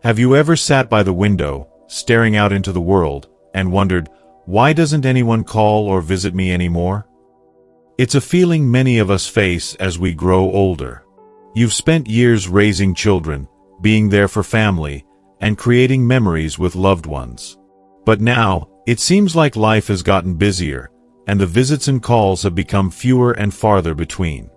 Have you ever sat by the window, staring out into the world, and wondered, why doesn't anyone call or visit me anymore? It's a feeling many of us face as we grow older. You've spent years raising children, being there for family, and creating memories with loved ones. But now, it seems like life has gotten busier, and the visits and calls have become fewer and farther between.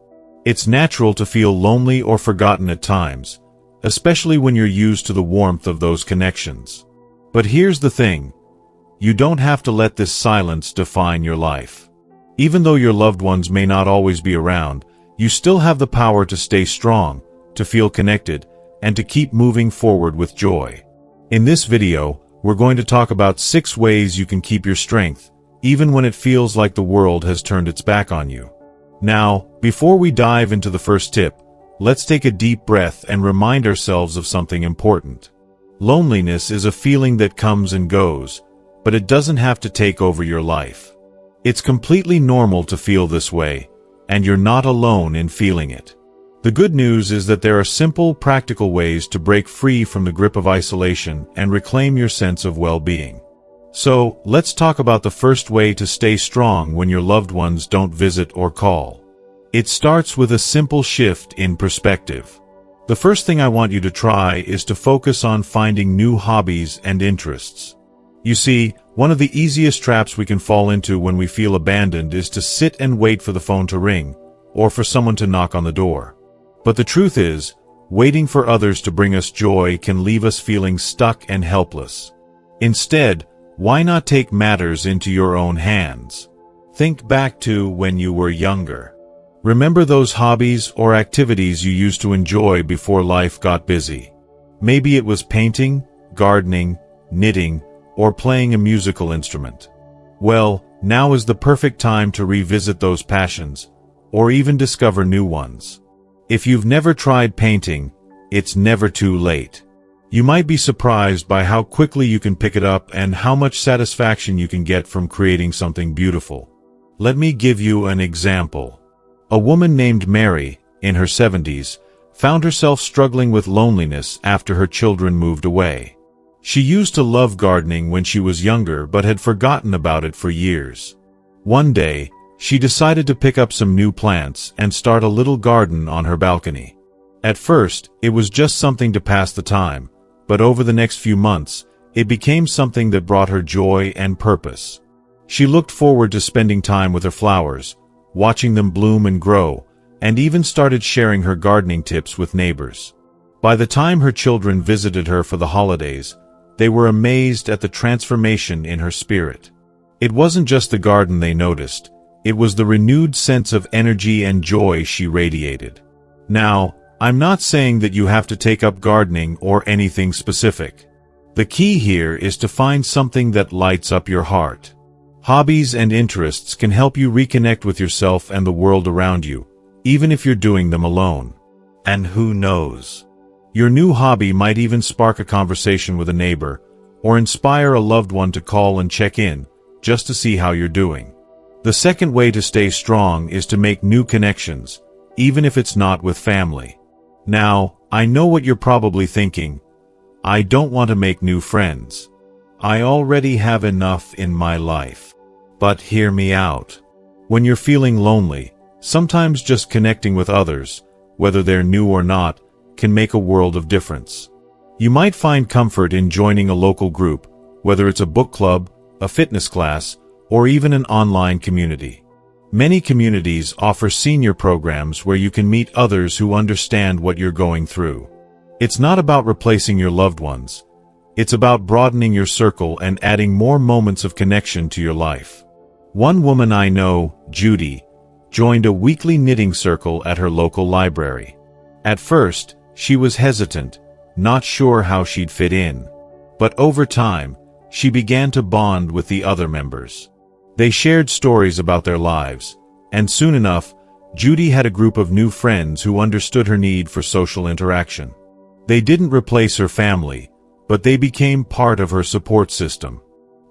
It's natural to feel lonely or forgotten at times, especially when you're used to the warmth of those connections. But here's the thing. You don't have to let this silence define your life. Even though your loved ones may not always be around, you still have the power to stay strong, to feel connected, and to keep moving forward with joy. In this video, we're going to talk about 6 ways you can keep your strength, even when it feels like the world has turned its back on you. Now, before we dive into the first tip, let's take a deep breath and remind ourselves of something important. Loneliness is a feeling that comes and goes, but it doesn't have to take over your life. It's completely normal to feel this way, and you're not alone in feeling it. The good news is that there are simple, practical ways to break free from the grip of isolation and reclaim your sense of well-being. So, let's talk about the first way to stay strong when your loved ones don't visit or call. It starts with a simple shift in perspective. The first thing I want you to try is to focus on finding new hobbies and interests. You see, one of the easiest traps we can fall into when we feel abandoned is to sit and wait for the phone to ring, or for someone to knock on the door. But the truth is, waiting for others to bring us joy can leave us feeling stuck and helpless. Instead, why not take matters into your own hands? Think back to when you were younger. Remember those hobbies or activities you used to enjoy before life got busy. Maybe it was painting, gardening, knitting, or playing a musical instrument. Well, now is the perfect time to revisit those passions, or even discover new ones. If you've never tried painting, it's never too late. You might be surprised by how quickly you can pick it up and how much satisfaction you can get from creating something beautiful. Let me give you an example. A woman named Mary, in her 70s, found herself struggling with loneliness after her children moved away. She used to love gardening when she was younger but had forgotten about it for years. One day, she decided to pick up some new plants and start a little garden on her balcony. At first, it was just something to pass the time, but over the next few months, it became something that brought her joy and purpose. She looked forward to spending time with her flowers, watching them bloom and grow, and even started sharing her gardening tips with neighbors. By the time her children visited her for the holidays, they were amazed at the transformation in her spirit. It wasn't just the garden they noticed, it was the renewed sense of energy and joy she radiated. Now, I'm not saying that you have to take up gardening or anything specific. The key here is to find something that lights up your heart. Hobbies and interests can help you reconnect with yourself and the world around you, even if you're doing them alone. And who knows? Your new hobby might even spark a conversation with a neighbor, or inspire a loved one to call and check in, just to see how you're doing. The second way to stay strong is to make new connections, even if it's not with family. Now, I know what you're probably thinking. I don't want to make new friends. I already have enough in my life. But hear me out. When you're feeling lonely, sometimes just connecting with others, whether they're new or not, can make a world of difference. You might find comfort in joining a local group, whether it's a book club, a fitness class, or even an online community. Many communities offer senior programs where you can meet others who understand what you're going through. It's not about replacing your loved ones. It's about broadening your circle and adding more moments of connection to your life. One woman I know, Judy, joined a weekly knitting circle at her local library. At first, she was hesitant, not sure how she'd fit in. But over time, she began to bond with the other members. They shared stories about their lives, and soon enough, Judy had a group of new friends who understood her need for social interaction. They didn't replace her family, but they became part of her support system.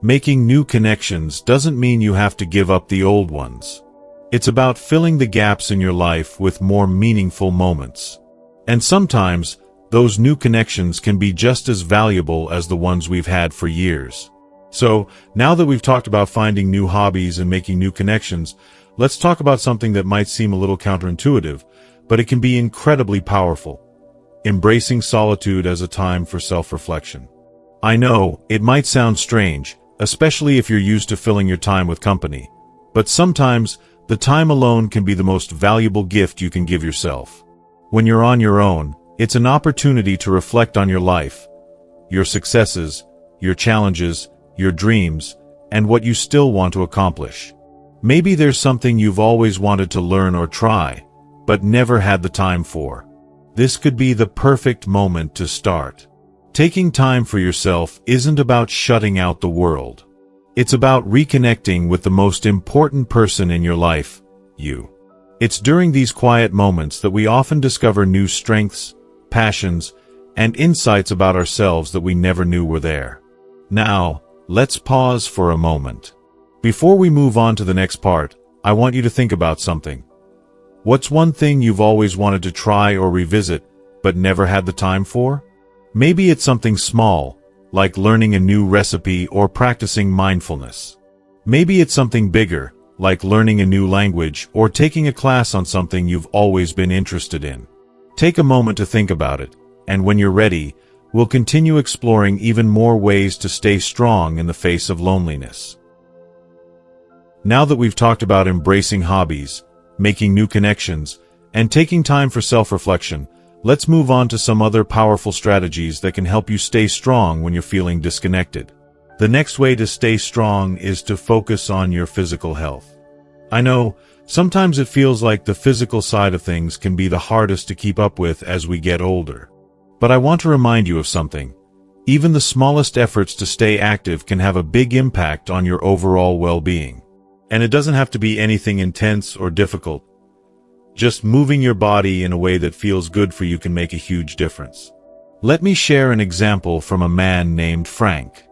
Making new connections doesn't mean you have to give up the old ones. It's about filling the gaps in your life with more meaningful moments. And sometimes, those new connections can be just as valuable as the ones we've had for years. So, now that we've talked about finding new hobbies and making new connections, let's talk about something that might seem a little counterintuitive, but it can be incredibly powerful. Embracing solitude as a time for self-reflection. I know, it might sound strange, especially if you're used to filling your time with company, but sometimes, the time alone can be the most valuable gift you can give yourself. When you're on your own, it's an opportunity to reflect on your life, your successes, your challenges, your dreams, and what you still want to accomplish. Maybe there's something you've always wanted to learn or try, but never had the time for. This could be the perfect moment to start. Taking time for yourself isn't about shutting out the world. It's about reconnecting with the most important person in your life, you. It's during these quiet moments that we often discover new strengths, passions, and insights about ourselves that we never knew were there. Now, let's pause for a moment. Before we move on to the next part, I want you to think about something. What's one thing you've always wanted to try or revisit, but never had the time for? Maybe it's something small, like learning a new recipe or practicing mindfulness. Maybe it's something bigger, like learning a new language or taking a class on something you've always been interested in. Take a moment to think about it, and when you're ready, we'll continue exploring even more ways to stay strong in the face of loneliness. Now that we've talked about embracing hobbies, making new connections, and taking time for self-reflection, let's move on to some other powerful strategies that can help you stay strong when you're feeling disconnected. The next way to stay strong is to focus on your physical health. I know, sometimes it feels like the physical side of things can be the hardest to keep up with as we get older. But I want to remind you of something. Even the smallest efforts to stay active can have a big impact on your overall well-being. And it doesn't have to be anything intense or difficult. Just moving your body in a way that feels good for you can make a huge difference. Let me share an example from a man named Frank.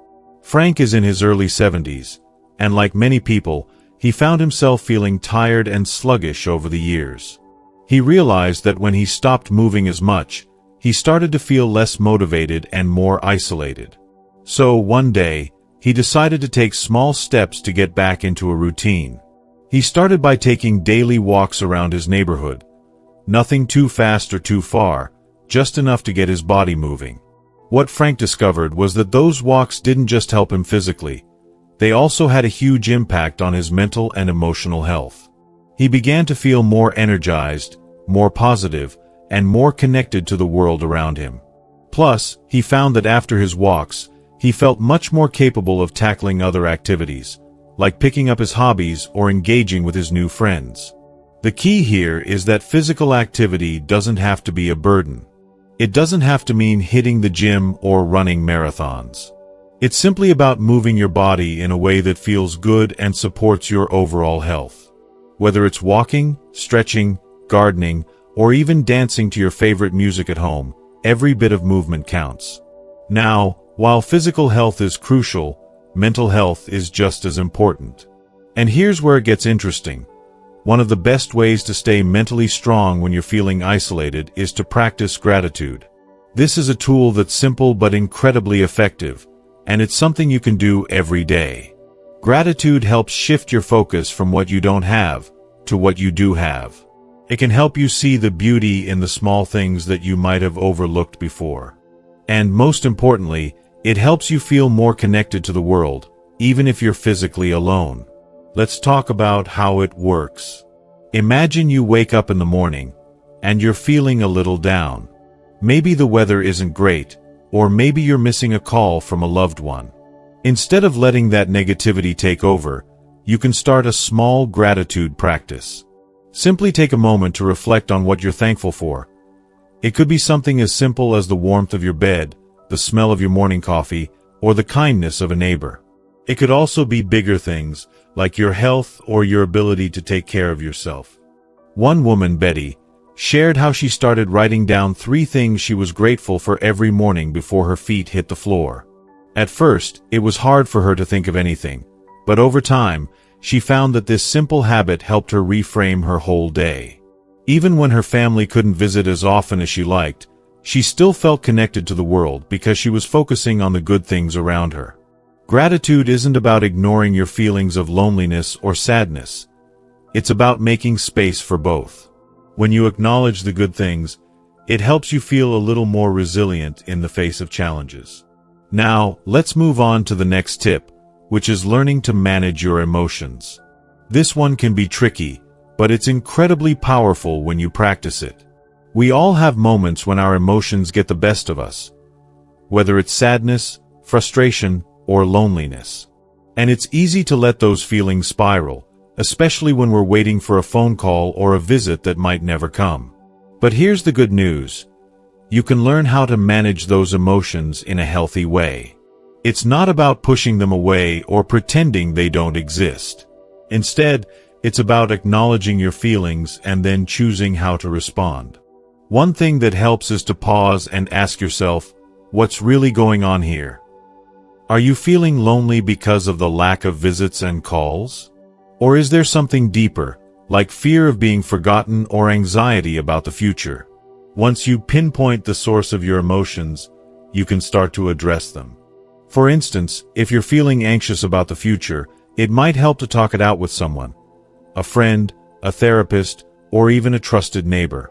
Frank is in his early 70s, and like many people, he found himself feeling tired and sluggish over the years. He realized that when he stopped moving as much, he started to feel less motivated and more isolated. So one day, he decided to take small steps to get back into a routine. He started by taking daily walks around his neighborhood. Nothing too fast or too far, just enough to get his body moving. What Frank discovered was that those walks didn't just help him physically. They also had a huge impact on his mental and emotional health. He began to feel more energized, more positive, and more connected to the world around him. Plus, he found that after his walks, he felt much more capable of tackling other activities, like picking up his hobbies or engaging with his new friends. The key here is that physical activity doesn't have to be a burden. It doesn't have to mean hitting the gym or running marathons. It's simply about moving your body in a way that feels good and supports your overall health. Whether it's walking, stretching, gardening, or even dancing to your favorite music at home, every bit of movement counts. Now, while physical health is crucial, mental health is just as important. And here's where it gets interesting. One of the best ways to stay mentally strong when you're feeling isolated is to practice gratitude. This is a tool that's simple but incredibly effective, and it's something you can do every day. Gratitude helps shift your focus from what you don't have to what you do have. It can help you see the beauty in the small things that you might have overlooked before. And most importantly, it helps you feel more connected to the world, even if you're physically alone. Let's talk about how it works. Imagine you wake up in the morning, and you're feeling a little down. Maybe the weather isn't great, or maybe you're missing a call from a loved one. Instead of letting that negativity take over, you can start a small gratitude practice. Simply take a moment to reflect on what you're thankful for. It could be something as simple as the warmth of your bed, the smell of your morning coffee, or the kindness of a neighbor. It could also be bigger things, like your health or your ability to take care of yourself. One woman, Betty, shared how she started writing down 3 things she was grateful for every morning before her feet hit the floor. At first, it was hard for her to think of anything, but over time, she found that this simple habit helped her reframe her whole day. Even when her family couldn't visit as often as she liked, she still felt connected to the world because she was focusing on the good things around her. Gratitude isn't about ignoring your feelings of loneliness or sadness. It's about making space for both. When you acknowledge the good things, it helps you feel a little more resilient in the face of challenges. Now, let's move on to the next tip, which is learning to manage your emotions. This one can be tricky, but it's incredibly powerful when you practice it. We all have moments when our emotions get the best of us, whether it's sadness, frustration, or loneliness. And it's easy to let those feelings spiral, especially when we're waiting for a phone call or a visit that might never come. But here's the good news. You can learn how to manage those emotions in a healthy way. It's not about pushing them away or pretending they don't exist. Instead, it's about acknowledging your feelings and then choosing how to respond. One thing that helps is to pause and ask yourself, what's really going on here? Are you feeling lonely because of the lack of visits and calls? Or is there something deeper, like fear of being forgotten or anxiety about the future? Once you pinpoint the source of your emotions, you can start to address them. For instance, if you're feeling anxious about the future, it might help to talk it out with someone, a friend, a therapist, or even a trusted neighbor.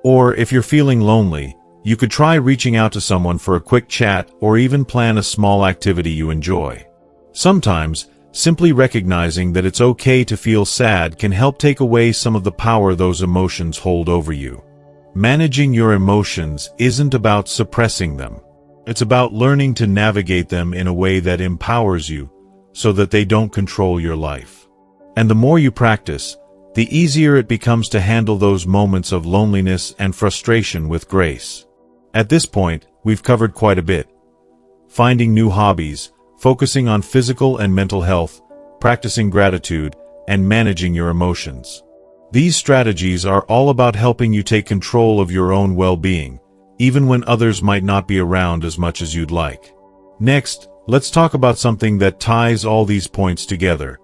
Or if you're feeling lonely, you could try reaching out to someone for a quick chat or even plan a small activity you enjoy. Sometimes, simply recognizing that it's okay to feel sad can help take away some of the power those emotions hold over you. Managing your emotions isn't about suppressing them. It's about learning to navigate them in a way that empowers you so that they don't control your life. And the more you practice, the easier it becomes to handle those moments of loneliness and frustration with grace. At this point, we've covered quite a bit. Finding new hobbies, focusing on physical and mental health, practicing gratitude, and managing your emotions. These strategies are all about helping you take control of your own well-being, even when others might not be around as much as you'd like. Next, let's talk about something that ties all these points together: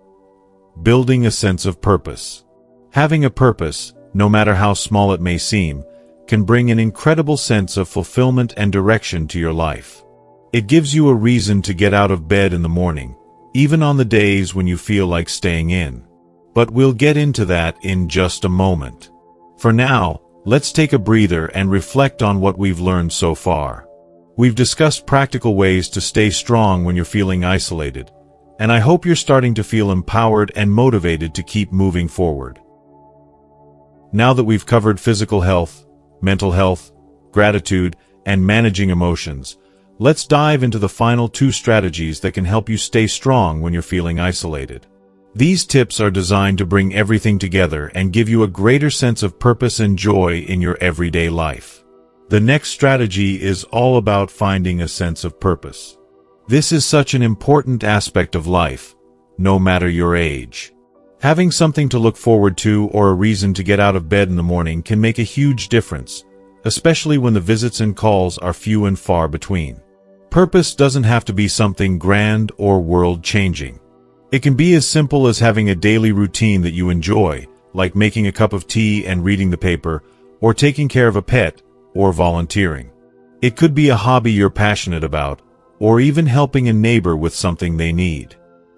building a sense of purpose. Having a purpose, no matter how small it may seem, can bring an incredible sense of fulfillment and direction to your life. It gives you a reason to get out of bed in the morning, even on the days when you feel like staying in. But we'll get into that in just a moment. For now, let's take a breather and reflect on what we've learned so far. We've discussed practical ways to stay strong when you're feeling isolated, and I hope you're starting to feel empowered and motivated to keep moving forward. Now that we've covered physical health, mental health, gratitude, and managing emotions, let's dive into the final two strategies that can help you stay strong when you're feeling isolated. These tips are designed to bring everything together and give you a greater sense of purpose and joy in your everyday life. The next strategy is all about finding a sense of purpose. This is such an important aspect of life, no matter your age. Having something to look forward to or a reason to get out of bed in the morning can make a huge difference, especially when the visits and calls are few and far between. Purpose doesn't have to be something grand or world-changing. It can be as simple as having a daily routine that you enjoy, like making a cup of tea and reading the paper, or taking care of a pet, or volunteering. It could be a hobby you're passionate about, or even helping a neighbor with something they need.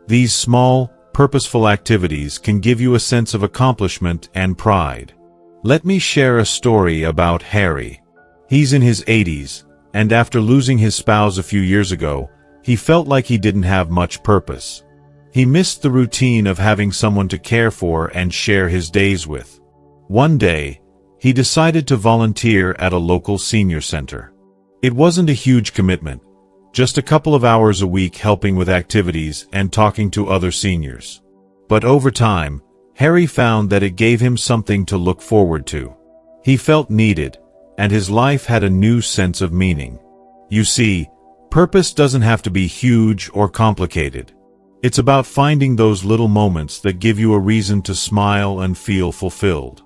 These small, purposeful activities can give you a sense of accomplishment and pride. Let me share a story about Harry. He's in his 80s, and after losing his spouse a few years ago, he felt like he didn't have much purpose. He missed the routine of having someone to care for and share his days with. One day, he decided to volunteer at a local senior center. It wasn't a huge commitment, just a couple of hours a week helping with activities and talking to other seniors. But over time, Harry found that it gave him something to look forward to. He felt needed, and his life had a new sense of meaning. You see, purpose doesn't have to be huge or complicated. It's about finding those little moments that give you a reason to smile and feel fulfilled.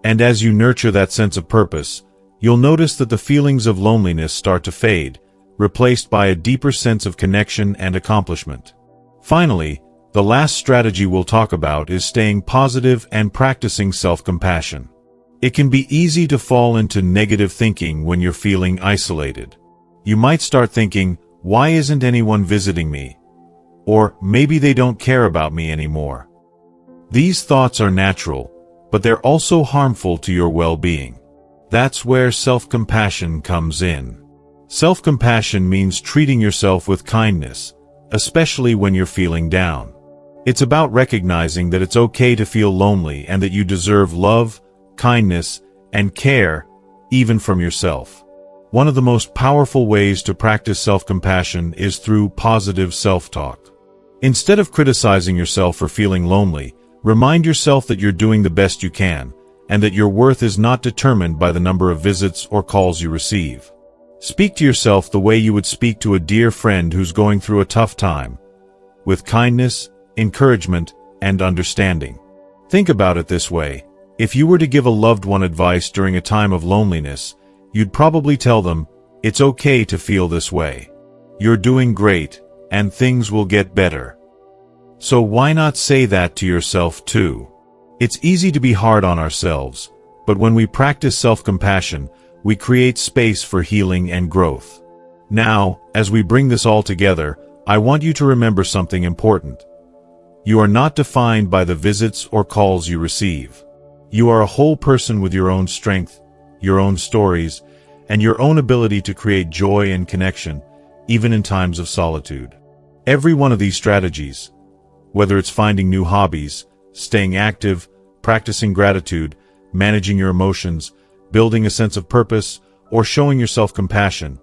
And as you nurture that sense of purpose, you'll notice that the feelings of loneliness start to fade, replaced by a deeper sense of connection and accomplishment. Finally, the last strategy we'll talk about is staying positive and practicing self-compassion. It can be easy to fall into negative thinking when you're feeling isolated. You might start thinking, why isn't anyone visiting me? Or maybe they don't care about me anymore. These thoughts are natural, but they're also harmful to your well-being. That's where self-compassion comes in. Self-compassion means treating yourself with kindness, especially when you're feeling down. It's about recognizing that it's okay to feel lonely and that you deserve love, kindness, and care, even from yourself. One of the most powerful ways to practice self-compassion is through positive self-talk. Instead of criticizing yourself for feeling lonely, remind yourself that you're doing the best you can, and that your worth is not determined by the number of visits or calls you receive. Speak to yourself the way you would speak to a dear friend who's going through a tough time, with kindness, encouragement, and understanding. Think about it this way. If you were to give a loved one advice during a time of loneliness, you'd probably tell them, it's okay to feel this way. You're doing great, and things will get better. So why not say that to yourself too? It's easy to be hard on ourselves, but when we practice self-compassion, we create space for healing and growth. Now, as we bring this all together, I want you to remember something important. You are not defined by the visits or calls you receive. You are a whole person with your own strength, your own stories, and your own ability to create joy and connection, even in times of solitude. Every one of these strategies, whether it's finding new hobbies, staying active, practicing gratitude, managing your emotions, building a sense of purpose, or showing yourself compassion,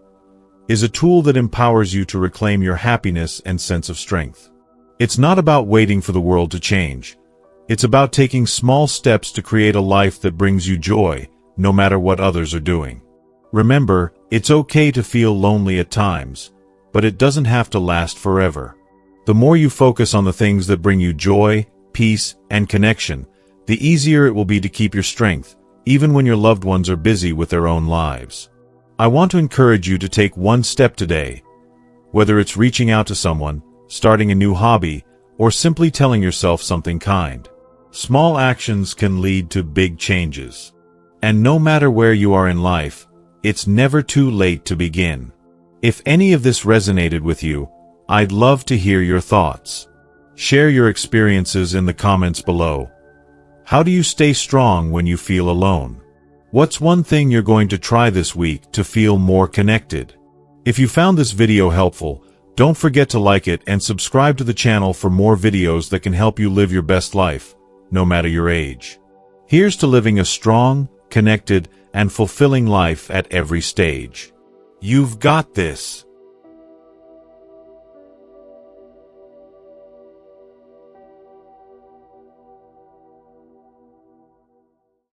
is a tool that empowers you to reclaim your happiness and sense of strength. It's not about waiting for the world to change. It's about taking small steps to create a life that brings you joy, no matter what others are doing. Remember, it's okay to feel lonely at times, but it doesn't have to last forever. The more you focus on the things that bring you joy, peace, and connection, the easier it will be to keep your strength, even when your loved ones are busy with their own lives. I want to encourage you to take one step today, whether it's reaching out to someone, starting a new hobby, or simply telling yourself something kind. Small actions can lead to big changes. And no matter where you are in life, it's never too late to begin. If any of this resonated with you, I'd love to hear your thoughts. Share your experiences in the comments below. How do you stay strong when you feel alone? What's one thing you're going to try this week to feel more connected? If you found this video helpful, don't forget to like it and subscribe to the channel for more videos that can help you live your best life, no matter your age. Here's to living a strong, connected, and fulfilling life at every stage. You've got this.